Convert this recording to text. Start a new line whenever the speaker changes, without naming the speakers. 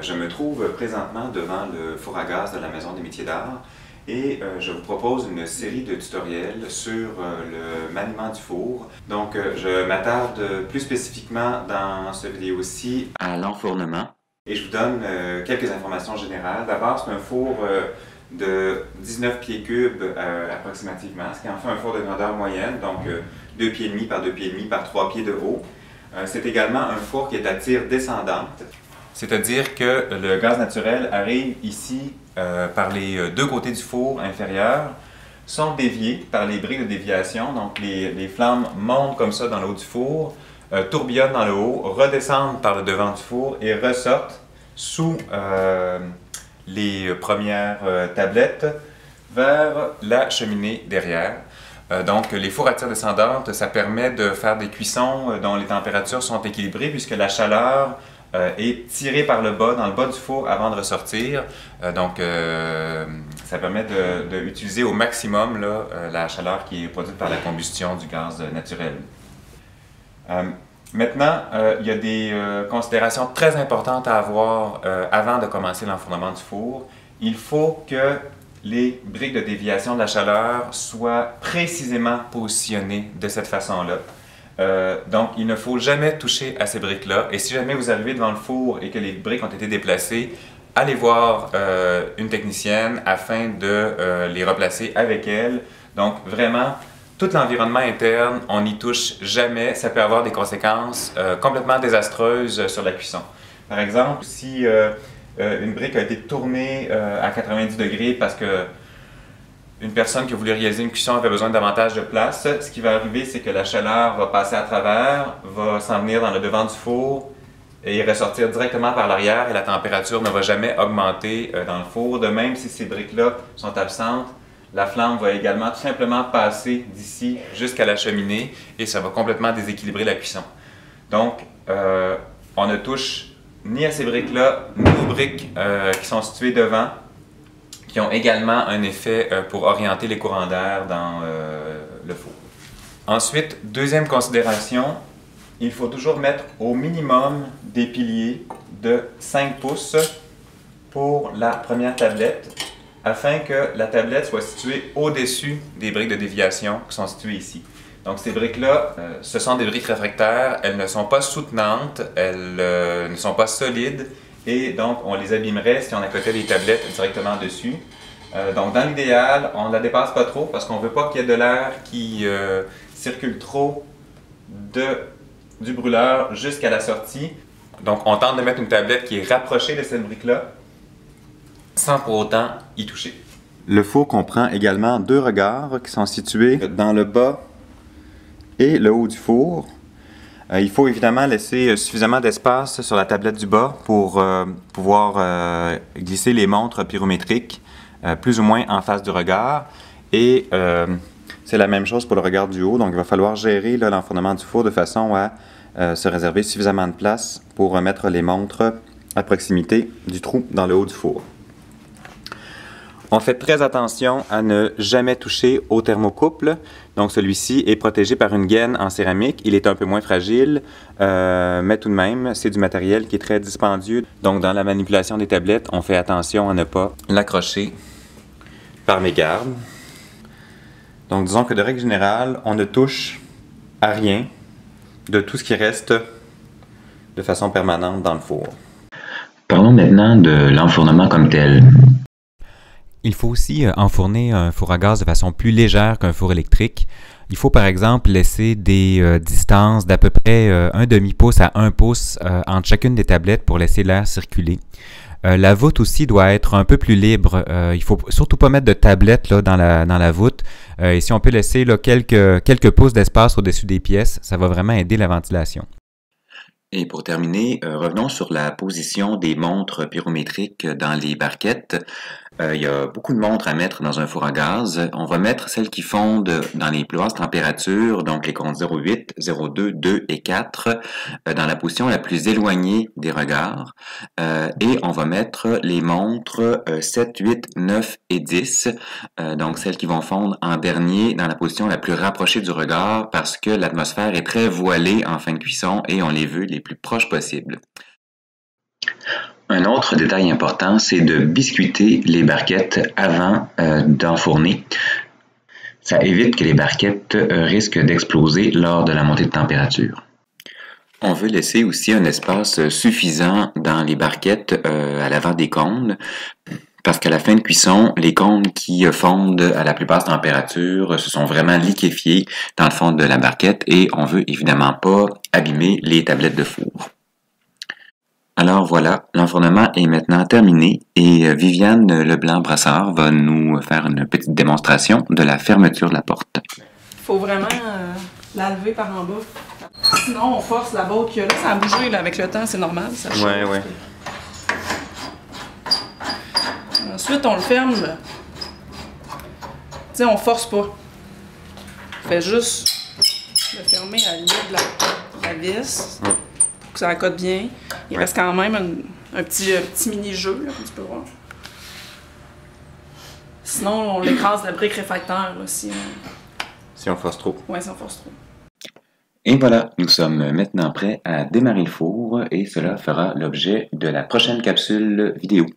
Je me trouve présentement devant le four à gaz de la Maison des métiers d'art et je vous propose une série de tutoriels sur le maniement du four. Donc je m'attarde plus spécifiquement dans cette vidéo-ci à l'enfournement et je vous donne quelques informations générales. D'abord, c'est un four de 19 pieds cubes approximativement, ce qui en fait un four de grandeur moyenne, donc 2 pieds et demi par 2 pieds et demi par 3 pieds de haut. C'est également un four qui est à tire descendante. C'est-à-dire que le gaz naturel arrive ici par les deux côtés du four inférieur, sont déviés par les briques de déviation, donc les flammes montent comme ça dans le haut du four, tourbillonnent dans le haut, redescendent par le devant du four et ressortent sous les premières tablettes vers la cheminée derrière. Donc les fours à tire descendante, ça permet de faire des cuissons dont les températures sont équilibrées puisque la chaleur est tirée par le bas, dans le bas du four avant de ressortir. Ça permet d'utiliser au maximum là, la chaleur qui est produite par la combustion du gaz naturel. Maintenant, il y a des considérations très importantes à avoir avant de commencer l'enfournement du four. Il faut que les briques de déviation de la chaleur soient précisément positionnées de cette façon-là. Donc, il ne faut jamais toucher à ces briques-là. Et si jamais vous arrivez devant le four et que les briques ont été déplacées, allez voir une technicienne afin de les replacer avec elle. Donc, vraiment, tout l'environnement interne, on n'y touche jamais. Ça peut avoir des conséquences complètement désastreuses sur la cuisson. Par exemple, si une brique a été tournée à 90 degrés parce que une personne qui a voulu réaliser une cuisson avait besoin de davantage de place, ce qui va arriver, c'est que la chaleur va passer à travers, va s'en venir dans le devant du four et ressortir directement par l'arrière et la température ne va jamais augmenter dans le four. De même, si ces briques-là sont absentes, la flamme va également tout simplement passer d'ici jusqu'à la cheminée et ça va complètement déséquilibrer la cuisson. Donc, on ne touche ni à ces briques-là, ni aux briques qui sont situées devant, qui ont également un effet pour orienter les courants d'air dans le four. Ensuite, deuxième considération, il faut toujours mettre au minimum des piliers de 5 pouces pour la première tablette, afin que la tablette soit située au-dessus des briques de déviation qui sont situées ici. Donc ces briques-là, ce sont des briques réfractaires, elles ne sont pas soutenantes, elles ne sont pas solides, et donc on les abîmerait si on accotait les tablettes directement dessus. Donc dans l'idéal, on ne la dépasse pas trop parce qu'on ne veut pas qu'il y ait de l'air qui circule trop du brûleur jusqu'à la sortie. Donc on tente de mettre une tablette qui est rapprochée de cette brique-là sans pour autant y toucher. Le four comprend également deux regards qui sont situés dans le bas et le haut du four. Il faut évidemment laisser suffisamment d'espace sur la tablette du bas pour pouvoir glisser les montres pyrométriques plus ou moins en face du regard. Et c'est la même chose pour le regard du haut, donc il va falloir gérer l'enfournement du four de façon à se réserver suffisamment de place pour remettre les montres à proximité du trou dans le haut du four. On fait très attention à ne jamais toucher au thermocouple. Donc celui-ci est protégé par une gaine en céramique. Il est un peu moins fragile, mais tout de même, c'est du matériel qui est très dispendieux. Donc dans la manipulation des tablettes, on fait attention à ne pas l'accrocher par mégarde. Donc disons que de règle générale, on ne touche à rien de tout ce qui reste de façon permanente dans le four.
Parlons maintenant de l'enfournement comme tel.
Il faut aussi enfourner un four à gaz de façon plus légère qu'un four électrique. Il faut par exemple laisser des distances d'à peu près un demi-pouce à 1 pouce entre chacune des tablettes pour laisser l'air circuler. La voûte aussi doit être un peu plus libre. Il ne faut surtout pas mettre de tablette là, dans la voûte. Et si on peut laisser là, quelques pouces d'espace au-dessus des pièces, ça va vraiment aider la ventilation.
Et pour terminer, revenons sur la position des montres pyrométriques dans les barquettes. Il y a beaucoup de montres à mettre dans un four à gaz. On va mettre celles qui fondent dans les plus basses températures, donc les comptes 0,8, 0,2, 2 et 4, dans la position la plus éloignée des regards. Et on va mettre les montres 7, 8, 9 et 10, donc celles qui vont fondre en dernier dans la position la plus rapprochée du regard parce que l'atmosphère est très voilée en fin de cuisson et on les veut les plus proches possibles. Un autre détail important, c'est de biscuiter les barquettes avant d'enfourner. Ça évite que les barquettes risquent d'exploser lors de la montée de température. On veut laisser aussi un espace suffisant dans les barquettes à l'avant des cônes, parce qu'à la fin de cuisson, les cônes qui fondent à la plus basse température se sont vraiment liquéfiés dans le fond de la barquette et on veut évidemment pas abîmer les tablettes de four. Alors voilà, l'enfournement est maintenant terminé et Viviane Leblanc-Brassard va nous faire une petite démonstration de la fermeture de la porte.
Il faut vraiment la lever par en bas. Sinon, on force la botte qu'il y a là. Ça a bougé là, avec le temps, c'est normal. Ça change.
Ouais.
Ensuite, on le ferme. Tu sais, on force pas. On fait juste le fermer à la limite de la vis. Pour que ça accote bien. Il reste quand même un petit mini-jeu, là, comme tu peux voir. Sinon, on l'écrase la brique réfractaire, là, si
on force trop.
Ouais, si on force trop.
Et voilà, nous sommes maintenant prêts à démarrer le four et cela fera l'objet de la prochaine capsule vidéo.